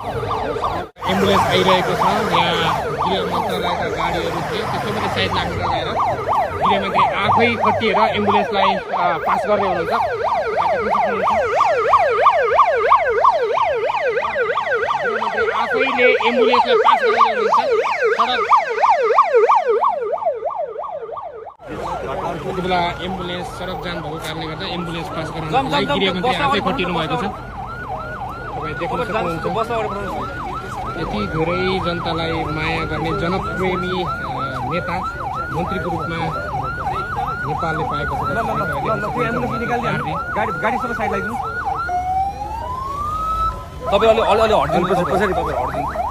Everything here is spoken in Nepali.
एम्बुलेन्स आइरहेको छ। यहाँ गृह मन्त्रालयका गाडीहरू थिए, त्यसको पनि साइड लाग्न लगाएर गृहमन्त्री आफै खटिएर एम्बुलेन्सलाई पास गर्दै हुनुहुन्छ। गृहमन्त्री आफैले एम्बुलेन्सलाई पास गर्दै हुनुहुन्छ। त्यति बेला एम्बुलेन्स सडक जाम भएको कारणले गर्दा एम्बुलेन्स पास गराउनलाई गृहमन्त्री आफै खटिनु भएको छ। तपाईँ देख्न सक्नुहुन्छ यति धेरै जनतालाई माया गर्ने जनप्रेमी नेता मन्त्रीको रूपमा नेपालले पाएको छ। गाडी सबै साइड लगाइदिनु। तपाईँ अलि हटिदिनु कसरी तपाईँ हटिदिनु।